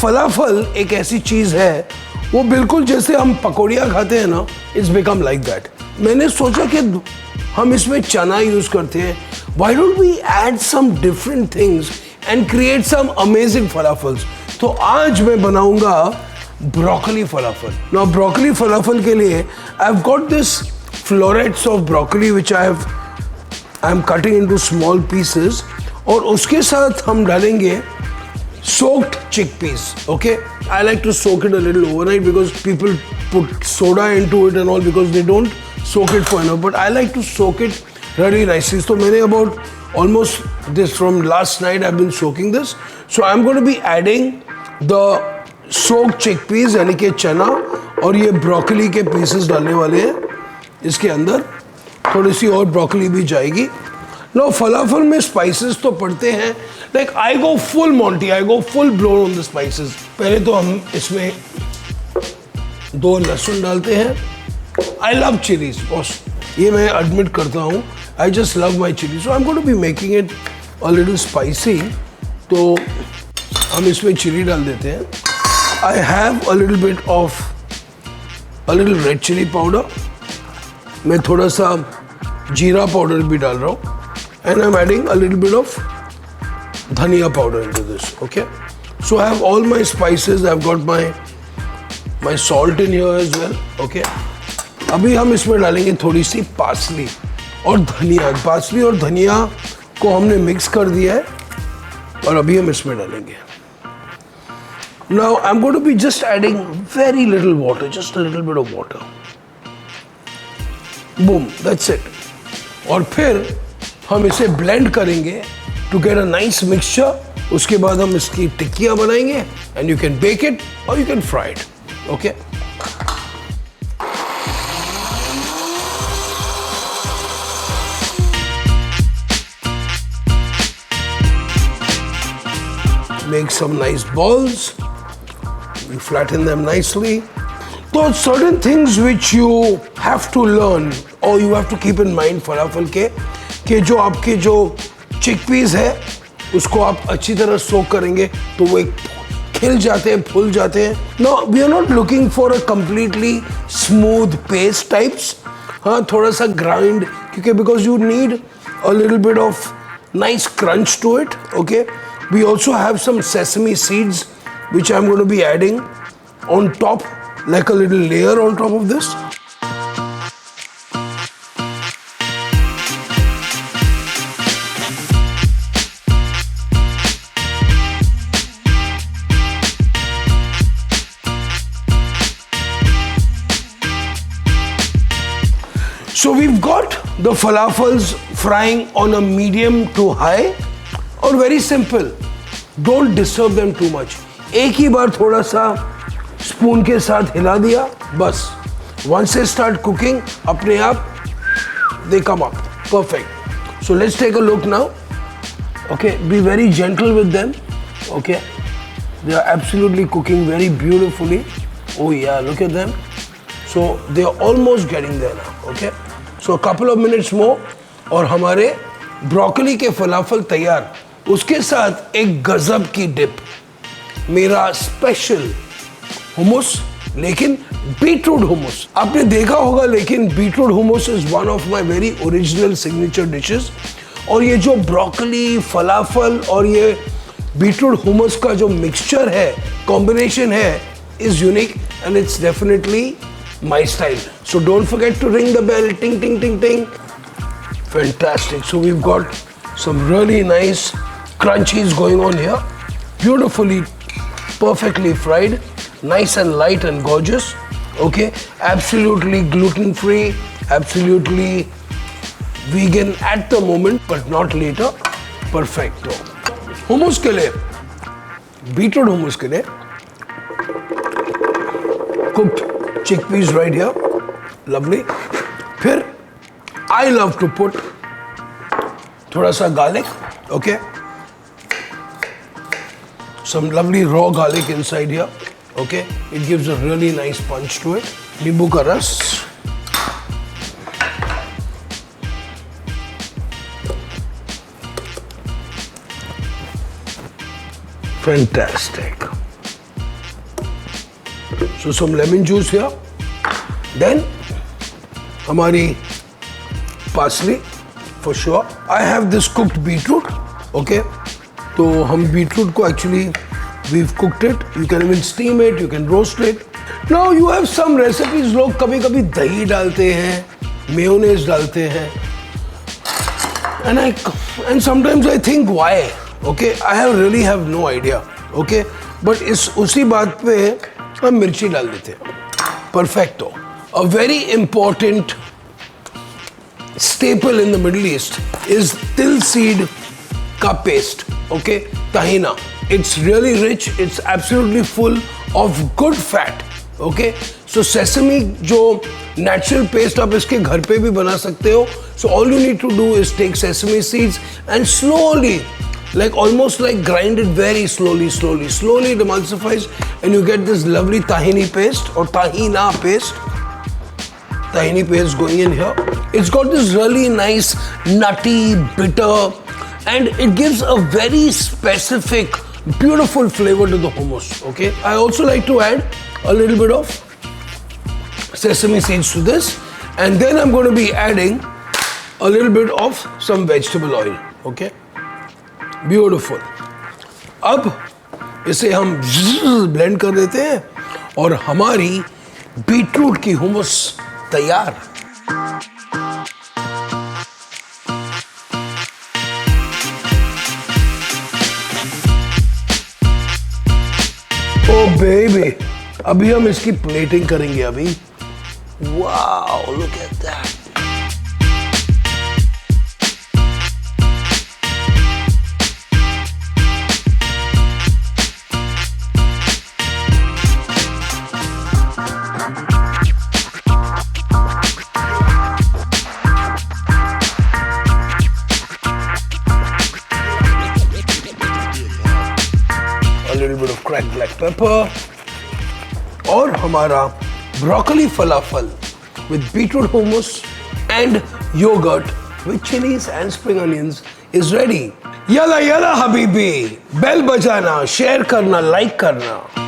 फलाफल एक ऐसी चीज़ है, वो बिल्कुल जैसे हम पकौड़ियाँ खाते हैं ना, इट्स बिकम लाइक दैट। मैंने सोचा कि हम इसमें चना यूज़ करते हैं, why don't we add some different things and create some amazing falafels. तो आज मैं बनाऊंगा broccoli falafel. Now broccoli falafel के लिए I have got this florets of broccoli which I am cutting into small pieces, और उसके साथ हम डालेंगे soaked chickpeas. Okay, I like to soak it a little overnight because people put soda into it and all because they don't soak it for enough, but I like to soak it really nicely. So मैंने about almost this from last night I've been soaking this. So I'm going to be adding the soaked chickpeas यानी कि चना, और ये broccoli के pieces डालने वाले हैं इसके अंदर। थोड़ी सी और ब्रोकली भी जाएगी। नो फलाफल में स्पाइसेस तो पड़ते हैं, like I go full Monty, I go full blown on the spices. पहले तो हम इसमें 2 लहसुन डालते हैं। आई लव चिलीज बॉस, ये मैं एडमिट करता हूँ, I just love my chilli, so I am going to be making it a little spicy. तो हम इसमें चिली डाल देते हैं। I have a little bit of a little red chilli powder, मैं थोड़ा सा जीरा पाउडर भी डाल रहा हूँ, and I'm adding a little bit of dhania powder into this. Okay, so I have all my spices, I've got my salt in here as well. Okay, अभी हम इसमें डालेंगे थोड़ी सी पार्सली और धनिया। पार्सली और धनिया को हमने मिक्स कर दिया है और अभी हम इसमें डालेंगे। Now I'm going to be just adding very little water, just a little bit of water. Boom, that's it. और फिर हम इसे ब्लेंड करेंगे to get a nice mixture. उसके बाद हम इसकी टिक्कियाँ बनाएंगे and you can bake it और you can fry it. Okay, make some nice balls, you flatten them nicely. तो certain things which you have to learn और you have to keep in mind falafel के, कि जो आपके जो chickpeas है उसको आप अच्छी तरह सोक करेंगे तो वो एक खिल जाते हैं, फूल जाते हैं। No, we are not looking for a completely smooth paste types, हाँ थोड़ा सा ग्राइंड, क्योंकि because you need a little bit of nice crunch to it. Okay, we also have some sesame seeds which I am going to be adding on top, like a little layer on top of this. So we've got the falafels frying on a medium to high, और very simple, don't disturb them too much. एक ही बार थोड़ा सा spoon के साथ हिला दिया बस। Once they start cooking, अपने आप they come up perfect. So let's take a look now. Okay, be very gentle with them. Okay, they are absolutely cooking very beautifully. Oh yeah, look at them. So they are almost getting there now. Okay, so a couple of minutes more और हमारे broccoli के फलाफल तैयार। उसके साथ एक गजब की dip, मेरा स्पेशल हुमस, लेकिन बीटरूट हुमस। आपने देखा होगा, लेकिन beetroot humus is one of my very original signature dishes. और ये जो ब्रोकली फलाफल और ये बीटरूट हुमस का जो मिक्सचर है, कॉम्बिनेशन है, is unique and it's definitely my style. So don't forget to ring the bell, ting ting ting ting. Fantastic. So we've got some really nice crunchies going on here, beautifully perfectly fried, nice and light and gorgeous. Okay, absolutely gluten free, absolutely vegan at the moment but not later. Perfect. hummus के लिए, beetroot hummus के लिए cooked chickpeas right here, lovely. फिर I love to put थोड़ा सा garlic, okay, some lovely raw garlic inside here. Okay, it gives a really nice punch to it. नींबू का रस, fantastic. So some lemon juice here. Then हमारी parsley for sure. I have this cooked beetroot. Okay. तो हम beetroot को actually we've cooked it. You can even steam it. You can roast it. Now you have some recipes. लोग कभी-कभी दही डालते हैं, mayonnaise डालते हैं. And sometimes I think why? Okay, I really have no idea. Okay, but उसी बात पे हम मिर्ची डाल देते हैं. Perfecto. A very important staple in the Middle East is til seed ka paste. Okay, tahina. It's really rich. It's absolutely full of good fat. Okay, so sesame जो natural paste आप इसके घर पे भी बना सकते हो. So all you need to do is take sesame seeds and slowly, like almost like grind it very slowly it emulsifies and you get this lovely tahini paste or tahina paste. Tahini paste going in here. It's got this really nice nutty, bitter, and it gives a very specific, beautiful flavor to the hummus. Okay. I also like to add a little bit of sesame seeds to this, and then I'm going to be adding a little bit of some vegetable oil. Okay. Beautiful. अब इसे हम blend कर देते हैं और हमारी beetroot की humus तैयार. ओ बेबी, अभी हम इसकी प्लेटिंग करेंगे. अभी wow, look at that. Cracked black pepper और हमारा broccoli falafel with beetroot hummus and yogurt with chilies and spring onions is ready. Yalla yalla habibi, bell बजाना, share करना, like करना.